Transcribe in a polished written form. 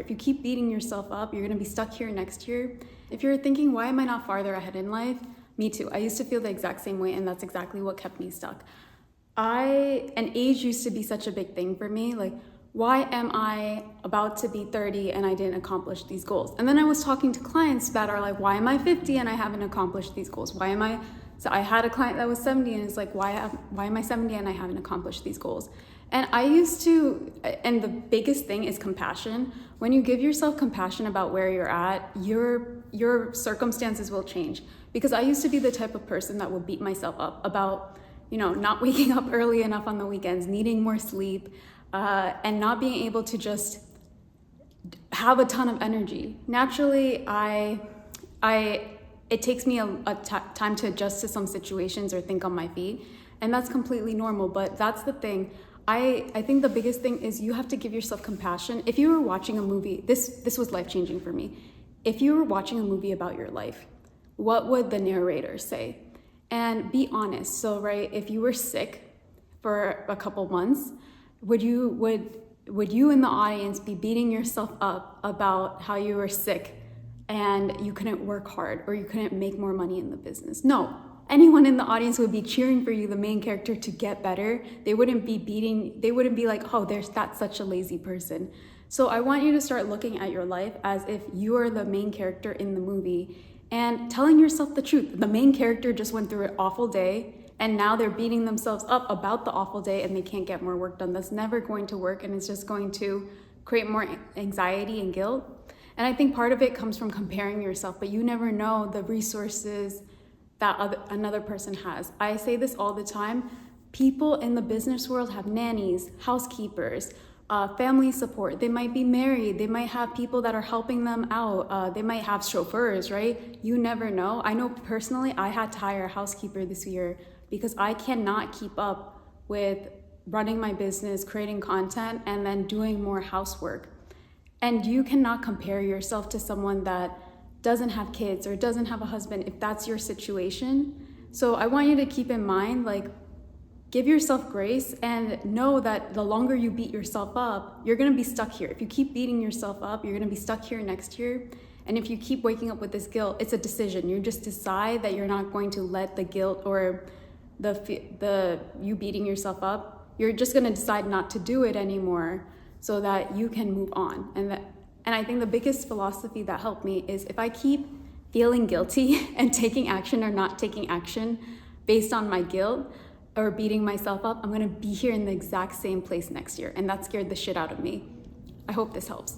If you keep beating yourself up, you're gonna be stuck here next year. If you're thinking, why am I not farther ahead in life? Me too. I used to feel the exact same way, and that's exactly what kept me stuck. And age used to be such a big thing for me. Like, why am I about to be 30 and I didn't accomplish these goals? And then I was talking to clients that are like, why am I 50 and I haven't accomplished these goals? So I had a client that was 70 and it's like, why am I 70 and I haven't accomplished these goals? And and the biggest thing is compassion. When you give yourself compassion about where you're at, your circumstances will change. Because I used to be the type of person that would beat myself up about, not waking up early enough on the weekends, needing more sleep, and not being able to just have a ton of energy. Naturally, it takes me time to adjust to some situations or think on my feet, and that's completely normal. But that's the thing. I think the biggest thing is you have to give yourself compassion. If you were watching a movie, this was life-changing for me. If you were watching a movie about your life, what would the narrator say? And be honest. So, right, if you were sick for a couple months, would you in the audience be beating yourself up about how you were sick and you couldn't work hard or you couldn't make more money in the business? No. Anyone in the audience would be cheering for you, the main character, to get better. They wouldn't be like, oh, that's such a lazy person. So I want you to start looking at your life as if you are the main character in the movie and telling yourself the truth. The main character just went through an awful day and now they're beating themselves up about the awful day and they can't get more work done. That's never going to work, and it's just going to create more anxiety and guilt. And I think part of it comes from comparing yourself, but you never know the resources that another person has. I say this all the time. People in the business world have nannies, housekeepers, family support. They might be married. They might have people that are helping them out. They might have chauffeurs, right? You never know. I know personally, I had to hire a housekeeper this year because I cannot keep up with running my business, creating content, and then doing more housework. And you cannot compare yourself to someone that doesn't have kids or doesn't have a husband if that's your situation. So I want you to keep in mind, give yourself grace and know that the longer you beat yourself up, you're gonna be stuck here. If you keep beating yourself up, you're gonna be stuck here next year. And if you keep waking up with this guilt, it's a decision. You just decide that you're not going to let the guilt or you beating yourself up, you're just gonna decide not to do it anymore so that you can move on. And I think the biggest philosophy that helped me is if I keep feeling guilty and taking action or not taking action based on my guilt or beating myself up, I'm gonna be here in the exact same place next year. And that scared the shit out of me. I hope this helps.